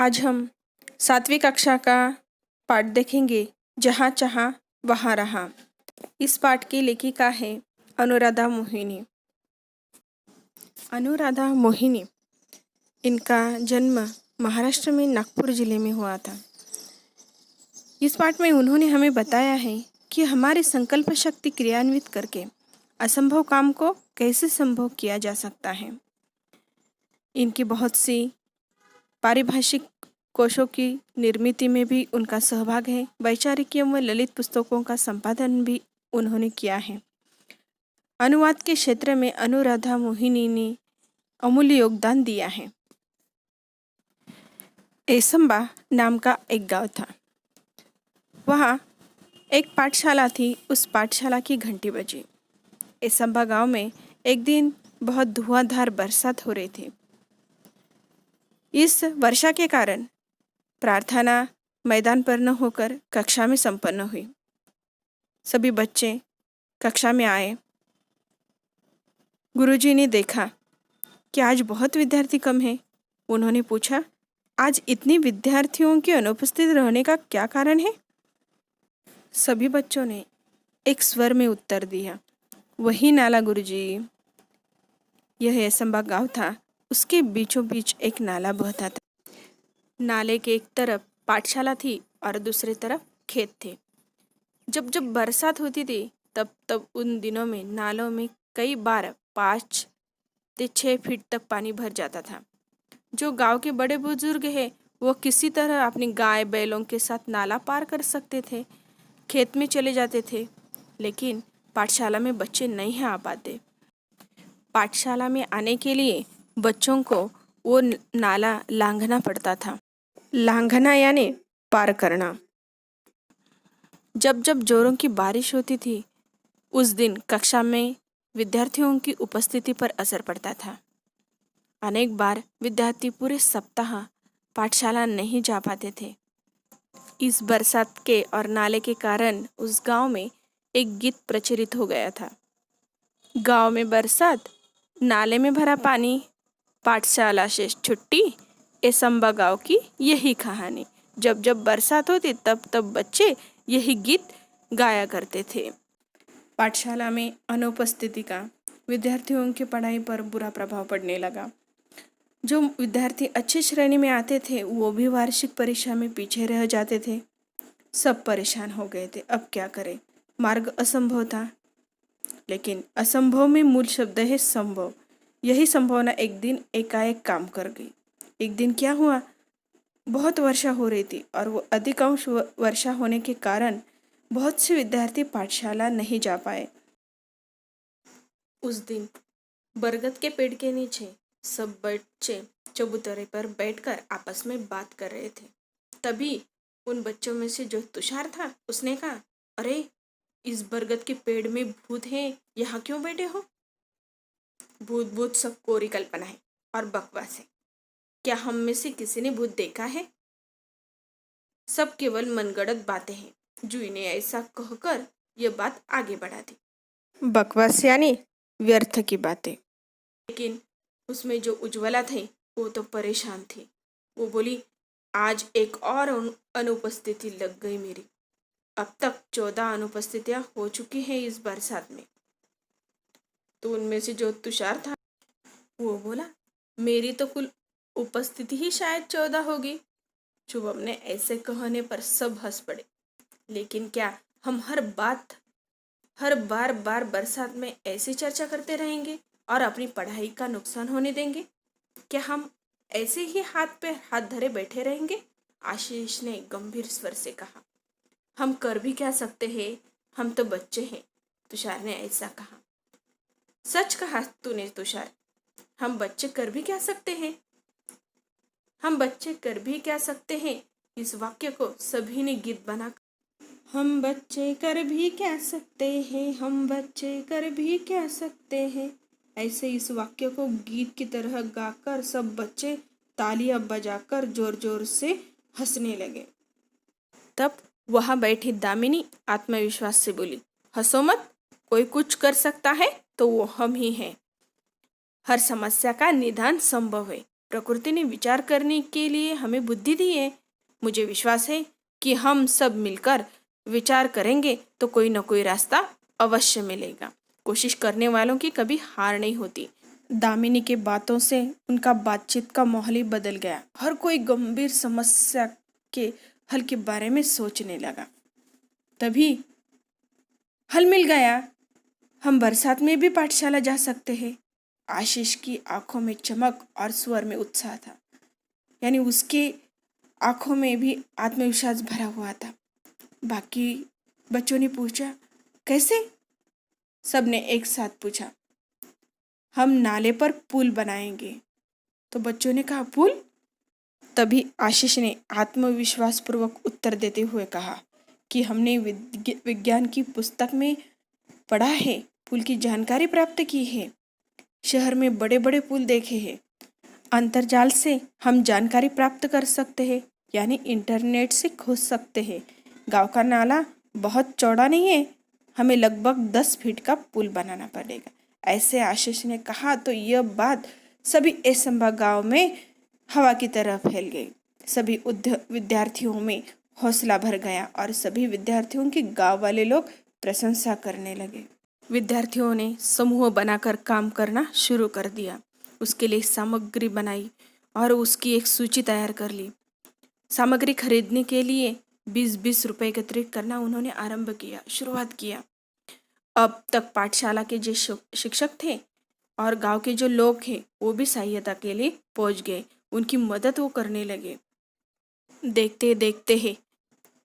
आज हम 7वीं कक्षा का पाठ देखेंगे, जहाँ चाहा वहाँ रहा। इस पाठ की लेखिका है अनुराधा मोहिनी। अनुराधा मोहिनी, इनका जन्म महाराष्ट्र में नागपुर जिले में हुआ था। इस पाठ में उन्होंने हमें बताया है कि हमारी संकल्प शक्ति क्रियान्वित करके असंभव काम को कैसे संभव किया जा सकता है। इनकी बहुत सी पारिभाषिक कोशों की निर्मिति में भी उनका सहभाग है। वैचारिक व ललित पुस्तकों का संपादन भी उन्होंने किया है। अनुवाद के क्षेत्र में अनुराधा मोहिनी ने अमूल्य योगदान दिया है। एसंबा नाम का एक गांव था। वहाँ एक पाठशाला थी। उस पाठशाला की घंटी बजी। एसंबा गांव में एक दिन बहुत धुआंधार बरसात हो रही थी। इस वर्षा के कारण प्रार्थना मैदान पर न होकर कक्षा में संपन्न हुई। सभी बच्चे कक्षा में आए। गुरुजी ने देखा कि आज बहुत विद्यार्थी कम हैं। उन्होंने पूछा, आज इतने विद्यार्थियों के अनुपस्थित रहने का क्या कारण है? सभी बच्चों ने एक स्वर में उत्तर दिया, वही नाला गुरुजी। यह एसंबा गांव था। उसके बीचों बीच एक नाला बहता था। नाले के एक तरफ पाठशाला थी और दूसरी तरफ खेत थे। जब जब बरसात होती थी तब तब उन दिनों में नालों में कई बार 5 से 6 फीट तक पानी भर जाता था। जो गांव के बड़े बुजुर्ग हैं वो किसी तरह अपनी गाय बैलों के साथ नाला पार कर सकते थे, खेत में चले जाते थे, लेकिन पाठशाला में बच्चे नहीं आ पाते। पाठशाला में आने के लिए बच्चों को वो नाला लांघना पड़ता था। लांघना यानी पार करना। जब जब जोरों की बारिश होती थी उस दिन कक्षा में विद्यार्थियों की उपस्थिति पर असर पड़ता था। अनेक बार विद्यार्थी पूरे सप्ताह पाठशाला नहीं जा पाते थे। इस बरसात के और नाले के कारण उस गांव में एक गीत प्रचलित हो गया था। गांव में बरसात, नाले में भरा पानी, पाठशाला से छुट्टी, एसंबा गांव की यही कहानी। जब जब बरसात होती तब तब बच्चे यही गीत गाया करते थे। पाठशाला में अनुपस्थिति का विद्यार्थियों की पढ़ाई पर बुरा प्रभाव पड़ने लगा। जो विद्यार्थी अच्छी श्रेणी में आते थे वो भी वार्षिक परीक्षा में पीछे रह जाते थे। सब परेशान हो गए थे। अब क्या करें? मार्ग असंभव था, लेकिन असंभव में मूल शब्द है संभव। यही संभावना एक दिन एकाएक काम कर गई। एक दिन क्या हुआ, बहुत वर्षा हो रही थी और वो अधिकांश वर्षा होने के कारण बहुत से विद्यार्थी पाठशाला नहीं जा पाए। उस दिन बरगद के पेड़ के नीचे सब बच्चे चबूतरे पर बैठकर आपस में बात कर रहे थे। तभी उन बच्चों में से जो तुषार था उसने कहा, अरे इस बरगद के पेड़ में भूत हैं, यहाँ क्यों बैठे हो? भूत भूत सब कोरी कल्पना है और बकवास है। क्या हम में से किसी ने भूत देखा है? सब केवल मनगढ़ंत बातें हैं। जूही ने ऐसा कहकर यह बात आगे बढ़ा दी। बकवास यानी व्यर्थ की बातें। लेकिन उसमें जो उज्ज्वला थी वो तो परेशान थी। वो बोली, आज एक और अनुपस्थिति लग गई मेरी। अब तक 14 अनुपस्थितियां हो चुकी हैं इस बरसात में। तो उनमें से जो तुषार था वो बोला, मेरी तो कुल उपस्थिति ही शायद 14 होगी। शुभम ने ऐसे कहने पर सब हंस पड़े। लेकिन क्या हम हर बार बरसात में ऐसी चर्चा करते रहेंगे और अपनी पढ़ाई का नुकसान होने देंगे? क्या हम ऐसे ही हाथ पे हाथ धरे बैठे रहेंगे? आशीष ने गंभीर स्वर से कहा। हम कर भी क्या सकते हैं, हम तो बच्चे हैं, तुषार ने ऐसा कहा। सच कहा तूने तुषार, हम बच्चे कर भी क्या सकते हैं? हम बच्चे कर भी क्या सकते हैं, इस वाक्य को सभी ने गीत बना। हम बच्चे कर भी क्या सकते हैं, हम बच्चे कर भी क्या सकते हैं, ऐसे इस वाक्य को गीत की तरह गाकर सब बच्चे तालियां बजाकर जोर जोर से हंसने लगे। तब वहां बैठी दामिनी आत्मविश्वास से बोली, हंसो मत, कोई कुछ कर सकता है तो वो हम ही हैं। हर समस्या का निदान संभव है। प्रकृति ने विचार करने के लिए हमें बुद्धि दी है। मुझे विश्वास है कि हम सब मिलकर विचार करेंगे तो कोई न कोई रास्ता अवश्य मिलेगा। कोशिश करने वालों की कभी हार नहीं होती। दामिनी के बातों से उनका बातचीत का माहौल ही बदल गया। हर कोई गंभीर समस्या के हल के बारे में सोचने लगा। तभी हल मिल गया। हम बरसात में भी पाठशाला जा सकते हैं। आशीष की आंखों में चमक और स्वर में उत्साह था, यानी उसके आंखों में भी आत्मविश्वास भरा हुआ था। बाकी बच्चों ने पूछा, कैसे? सबने एक साथ पूछा। हम नाले पर पुल बनाएंगे। तो बच्चों ने कहा, पुल? तभी आशीष ने आत्मविश्वास पूर्वक उत्तर देते हुए कहा कि हमने विज्ञान की पुस्तक में पढ़ा है, पुल की जानकारी प्राप्त की है, शहर में बड़े बड़े पुल देखे हैं। अंतर्जाल से हम जानकारी प्राप्त कर सकते हैं, यानी इंटरनेट से खोज सकते हैं। गांव का नाला बहुत चौड़ा नहीं है, हमें लगभग 10 फीट का पुल बनाना पड़ेगा। ऐसे आशीष ने कहा तो यह बात सभी ऐसंबा गांव में हवा की तरह फैल गई। सभी विद्यार्थियों में हौसला भर गया और सभी विद्यार्थियों के गांव वाले लोग प्रशंसा करने लगे। विद्यार्थियों ने समूह बनाकर काम करना शुरू कर दिया। उसके लिए सामग्री बनाई और उसकी एक सूची तैयार कर ली। सामग्री खरीदने के लिए 20-20 रुपए एकत्रित करना उन्होंने शुरुआत किया। अब तक पाठशाला के जो शिक्षक थे और गांव के जो लोग हैं वो भी सहायता के लिए पहुंच गए। उनकी मदद वो करने लगे। देखते देखते ही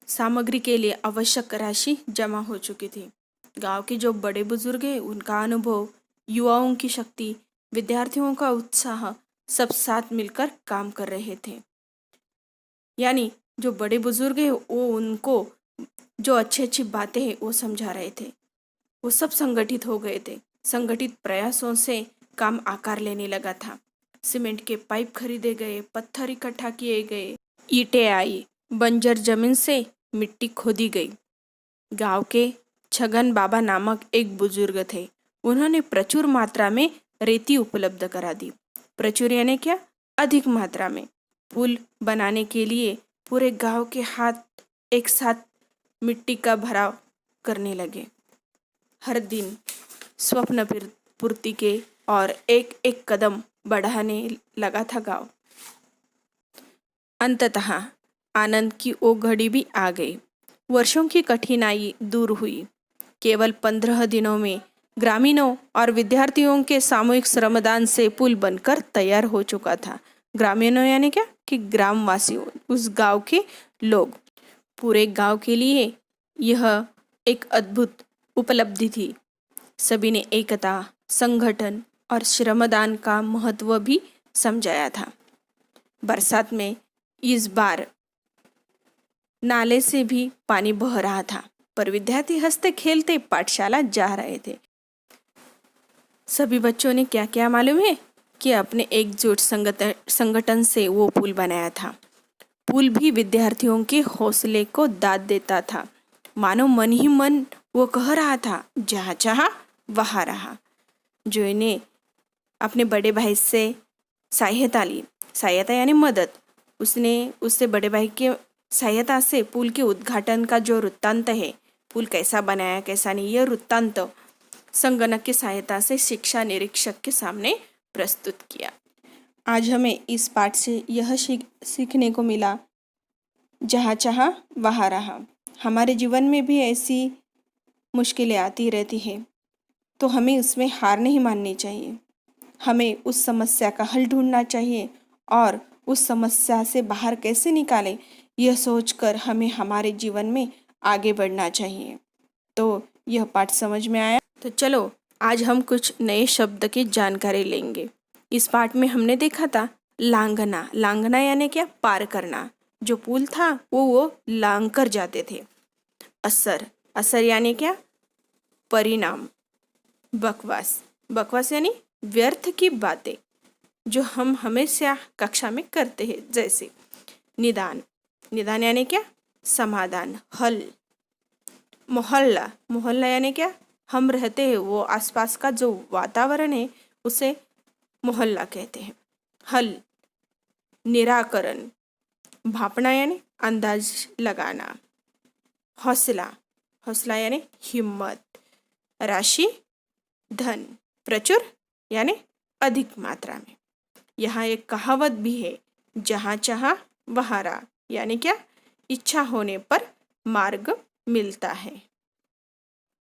सामग्री के लिए आवश्यक राशि जमा हो चुकी थी। गांव के जो बड़े बुजुर्ग हैं उनका अनुभव, युवाओं की शक्ति, विद्यार्थियों का उत्साह, सब साथ मिलकर काम कर रहे थे। यानी जो बड़े बुजुर्ग हैं वो उनको जो अच्छी अच्छी बातें हैं वो समझा रहे थे। वो सब संगठित हो गए थे। संगठित प्रयासों से काम आकार लेने लगा था। सीमेंट के पाइप खरीदे गए, पत्थर इकट्ठा किए गए, ईंटें आई, बंजर जमीन से मिट्टी खोदी गई। गांव के छगन बाबा नामक एक बुजुर्ग थे। उन्होंने प्रचुर मात्रा में रेती उपलब्ध करा दी। प्रचुर यानी क्या? अधिक मात्रा में। पुल बनाने के लिए पूरे गांव के हाथ एक साथ मिट्टी का भराव करने लगे। हर दिन स्वप्न पूर्ति के और एक एक कदम बढ़ाने लगा था गांव। अंततः आनंद की वो घड़ी भी आ गई। वर्षों की कठिनाई दूर हुई। केवल 15 दिनों में ग्रामीणों और विद्यार्थियों के सामूहिक श्रमदान से पुल बनकर तैयार हो चुका था। ग्रामीणों यानी क्या? कि ग्रामवासियों, उस गांव के लोग। पूरे गांव के लिए यह एक अद्भुत उपलब्धि थी। सभी ने एकता, संगठन और श्रमदान का महत्व भी समझाया था। बरसात में इस बार नाले से भी पानी बह रहा था, पर विद्यार्थी हंसते खेलते पाठशाला जा रहे थे। सभी बच्चों ने क्या क्या मालूम है कि अपने एकजुट संगठन से वो पुल बनाया था। पुल भी विद्यार्थियों के हौसले को दाद देता था। मानो मन ही मन वो कह रहा था, जहाँ चाहा वहाँ रहा। जोय ने अपने बड़े भाई से सहायता ली। सहायता यानी मदद। उसने उससे बड़े भाई के सहायता से पुल के उद्घाटन का जो वृत्तांत है, पुल कैसा बनाया कैसा नहीं, यह वृत्तांत संगणक की सहायता से शिक्षा निरीक्षक के सामने प्रस्तुत किया। आज हमें इस पाठ से यह सीखने को मिला, जहाँ चाहा वहाँ रहा। हमारे जीवन में भी ऐसी मुश्किलें आती रहती है, तो हमें उसमें हार नहीं माननी चाहिए। हमें उस समस्या का हल ढूंढना चाहिए और उस समस्या से बाहर कैसे निकालें, यह सोचकर हमें हमारे जीवन में आगे बढ़ना चाहिए। तो यह पाठ समझ में आया? तो चलो आज हम कुछ नए शब्द की जानकारी लेंगे। इस पाठ में हमने देखा था लांघना। लांघना यानी क्या? पार करना। जो पुल था वो लांघ कर जाते थे। असर। असर यानी क्या? परिणाम। बकवास। बकवास यानी व्यर्थ की बातें जो हम हमेशा कक्षा में करते हैं, जैसे निदान। निदान यानी क्या? समाधान, हल। मोहल्ला। मोहल्ला यानी क्या? हम रहते हैं वो आसपास का जो वातावरण है उसे मोहल्ला कहते हैं। हल निराकरण, भापना यानी अंदाज लगाना, हौसला, हौसला यानी हिम्मत, राशि, धन, प्रचुर यानी अधिक मात्रा में। यहाँ एक कहावत भी है, जहाँ चाहा वहाँ राह, यानी क्या, इच्छा होने पर मार्ग मिलता है।